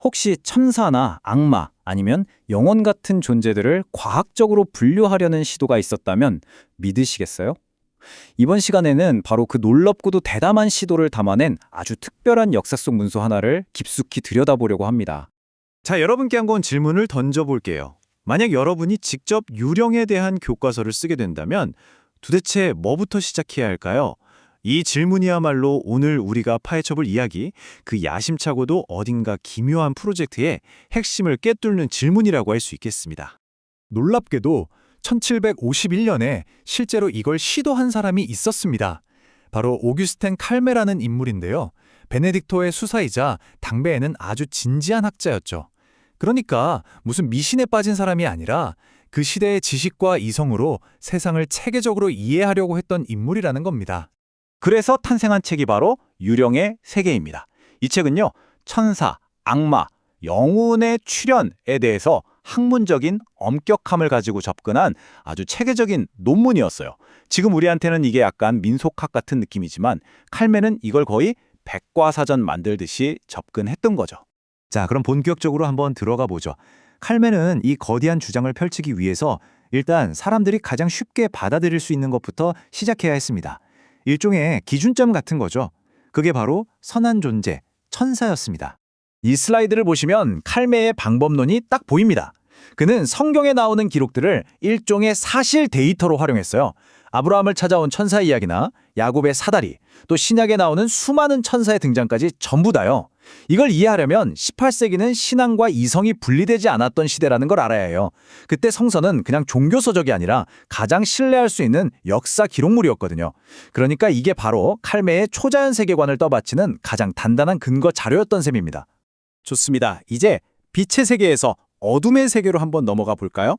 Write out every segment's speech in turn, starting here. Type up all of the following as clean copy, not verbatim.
혹시 천사나 악마 아니면 영혼 같은 존재들을 과학적으로 분류하려는 시도가 있었다면 믿으시겠어요? 이번 시간에는 바로 그 놀랍고도 대담한 시도를 담아낸 아주 특별한 역사 속 문서 하나를 깊숙이 들여다보려고 합니다. 자, 여러분께 한번 질문을 던져볼게요. 만약 여러분이 직접 유령에 대한 교과서를 쓰게 된다면 도대체 뭐부터 시작해야 할까요? 이 질문이야말로 오늘 우리가 파헤쳐볼 이야기, 그 야심차고도 어딘가 기묘한 프로젝트의 핵심을 꿰뚫는 질문이라고 할 수 있겠습니다. 놀랍게도 1751년에 실제로 이걸 시도한 사람이 있었습니다. 바로 오규스텐 칼메라는 인물인데요. 베네딕토의 수사이자 당대에는 아주 진지한 학자였죠. 그러니까 무슨 미신에 빠진 사람이 아니라 그 시대의 지식과 이성으로 세상을 체계적으로 이해하려고 했던 인물이라는 겁니다. 그래서 탄생한 책이 바로 유령의 세계입니다. 이 책은요, 천사, 악마, 영혼의 출현에 대해서 학문적인 엄격함을 가지고 접근한 아주 체계적인 논문이었어요. 지금 우리한테는 이게 약간 민속학 같은 느낌이지만 칼메는 이걸 거의 백과사전 만들듯이 접근했던 거죠. 자, 그럼 본격적으로 한번 들어가 보죠. 칼메는 이 거대한 주장을 펼치기 위해서 일단 사람들이 가장 쉽게 받아들일 수 있는 것부터 시작해야 했습니다. 일종의 기준점 같은 거죠. 그게 바로 선한 존재, 천사였습니다. 이 슬라이드를 보시면 칼메의 방법론이 딱 보입니다. 그는 성경에 나오는 기록들을 일종의 사실 데이터로 활용했어요. 아브라함을 찾아온 천사 이야기나 야곱의 사다리, 또 신약에 나오는 수많은 천사의 등장까지 전부 다요. 이걸 이해하려면 18세기는 신앙과 이성이 분리되지 않았던 시대라는 걸 알아야 해요. 그때 성서는 그냥 종교서적이 아니라 가장 신뢰할 수 있는 역사 기록물이었거든요. 그러니까 이게 바로 칼메의 초자연 세계관을 떠받치는 가장 단단한 근거 자료였던 셈입니다. 좋습니다. 이제 빛의 세계에서 어둠의 세계로 한번 넘어가 볼까요?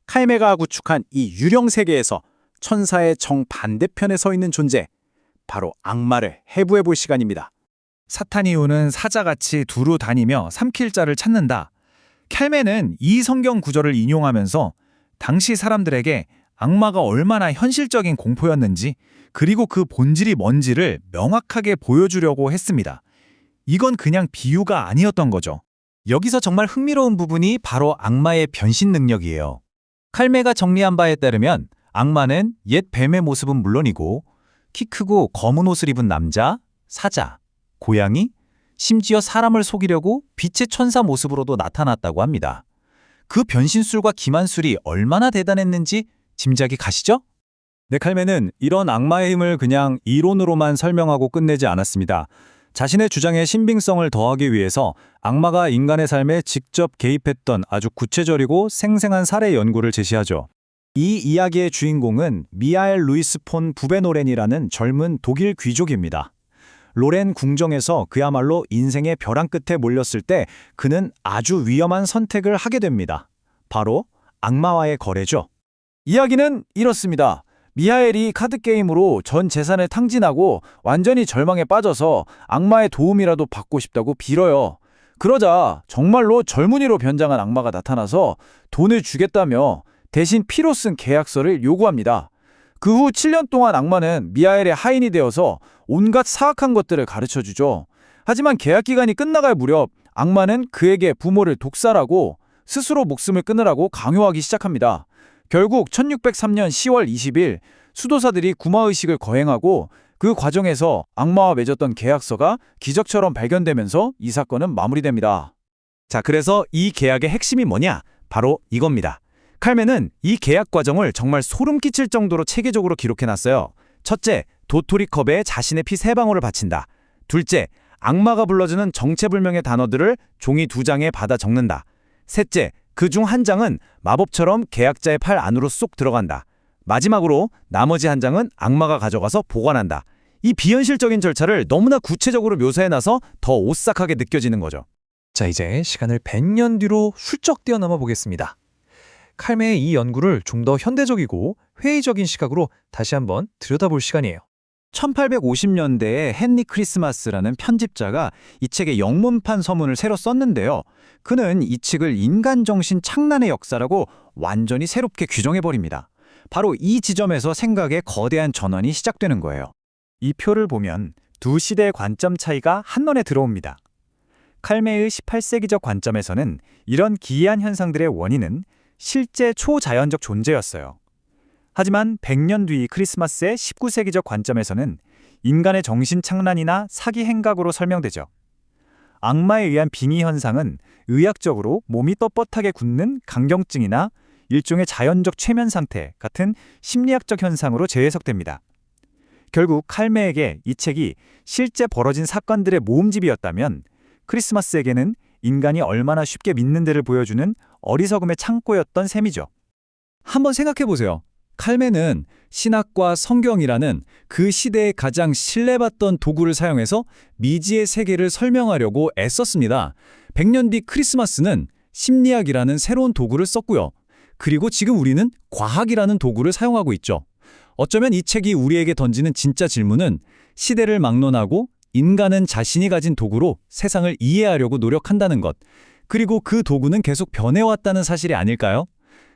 칼메가 구축한 이 유령 세계에서 천사의 정반대편에 서 있는 존재, 바로 악마를 해부해 볼 시간입니다. 사탄이오는 사자같이 두루 다니며 삼킬 자를 찾는다. 칼메는 이 성경 구절을 인용하면서 당시 사람들에게 악마가 얼마나 현실적인 공포였는지 그리고 그 본질이 뭔지를 명확하게 보여주려고 했습니다. 이건 그냥 비유가 아니었던 거죠. 여기서 정말 흥미로운 부분이 바로 악마의 변신 능력이에요. 칼메가 정리한 바에 따르면 악마는 옛 뱀의 모습은 물론이고 키 크고 검은 옷을 입은 남자, 사자, 고양이, 심지어 사람을 속이려고 빛의 천사 모습으로도 나타났다고 합니다. 그 변신술과 기만술이 얼마나 대단했는지 짐작이 가시죠? 네, 칼메는 이런 악마의 힘을 그냥 이론으로만 설명하고 끝내지 않았습니다. 자신의 주장에 신빙성을 더하기 위해서 악마가 인간의 삶에 직접 개입했던 아주 구체적이고 생생한 사례 연구를 제시하죠. 이 이야기의 주인공은 미하엘 루이스 폰 부베노렌이라는 젊은 독일 귀족입니다. 로렌 궁정에서 그야말로 인생의 벼랑 끝에 몰렸을 때 그는 아주 위험한 선택을 하게 됩니다. 바로 악마와의 거래죠. 이야기는 이렇습니다. 미하엘이 카드게임으로 전 재산을 탕진하고 완전히 절망에 빠져서 악마의 도움이라도 받고 싶다고 빌어요. 그러자 정말로 젊은이로 변장한 악마가 나타나서 돈을 주겠다며 대신 피로 쓴 계약서를 요구합니다. 그 후 7년 동안 악마는 미하엘의 하인이 되어서 온갖 사악한 것들을 가르쳐주죠. 하지만 계약 기간이 끝나갈 무렵 악마는 그에게 부모를 독살하고 스스로 목숨을 끊으라고 강요하기 시작합니다. 결국 1603년 10월 20일 수도사들이 구마의식을 거행하고 그 과정에서 악마와 맺었던 계약서가 기적처럼 발견되면서 이 사건은 마무리됩니다. 자, 그래서 이 계약의 핵심이 뭐냐? 바로 이겁니다. 칼메는 이 계약 과정을 정말 소름 끼칠 정도로 체계적으로 기록해놨어요. 첫째, 도토리컵에 자신의 피 3방울을 바친다. 둘째, 악마가 불러주는 정체불명의 단어들을 종이 2장에 받아 적는다. 셋째, 그 중 한 장은 마법처럼 계약자의 팔 안으로 쏙 들어간다. 마지막으로 나머지 한 장은 악마가 가져가서 보관한다. 이 비현실적인 절차를 너무나 구체적으로 묘사해놔서 더 오싹하게 느껴지는 거죠. 자, 이제 시간을 100년 뒤로 훌쩍 뛰어넘어 보겠습니다. 칼메의 이 연구를 좀 더 현대적이고 회의적인 시각으로 다시 한번 들여다볼 시간이에요. 1850년대에 헨리 크리스마스라는 편집자가 이 책의 영문판 서문을 새로 썼는데요. 그는 이 책을 인간정신 창난의 역사라고 완전히 새롭게 규정해버립니다. 바로 이 지점에서 생각의 거대한 전환이 시작되는 거예요. 이 표를 보면 두 시대의 관점 차이가 한눈에 들어옵니다. 칼메의 18세기적 관점에서는 이런 기이한 현상들의 원인은 실제 초자연적 존재였어요. 하지만 100년 뒤 크리스마스의 19세기적 관점에서는 인간의 정신착란이나 사기 행각으로 설명되죠. 악마에 의한 빙의 현상은 의학적으로 몸이 뻣뻣하게 굳는 강경증이나 일종의 자연적 최면 상태 같은 심리학적 현상으로 재해석됩니다. 결국 칼메에게 이 책이 실제 벌어진 사건들의 모음집이었다면 크리스마스에게는 인간이 얼마나 쉽게 믿는 데를 보여주는 어리석음의 창고였던 셈이죠. 한번 생각해보세요. 칼메는 신학과 성경이라는 그 시대에 가장 신뢰받던 도구를 사용해서 미지의 세계를 설명하려고 애썼습니다. 100년 뒤 크리스마스는 심리학이라는 새로운 도구를 썼고요. 그리고 지금 우리는 과학이라는 도구를 사용하고 있죠. 어쩌면 이 책이 우리에게 던지는 진짜 질문은 시대를 막론하고 인간은 자신이 가진 도구로 세상을 이해하려고 노력한다는 것, 그리고 그 도구는 계속 변해왔다는 사실이 아닐까요?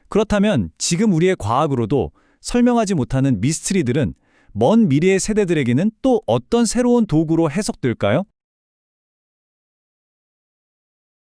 그렇다면 지금 우리의 과학으로도 설명하지 못하는 미스트리들은 먼 미래의 세대들에게는 또 어떤 새로운 도구로 해석될까요?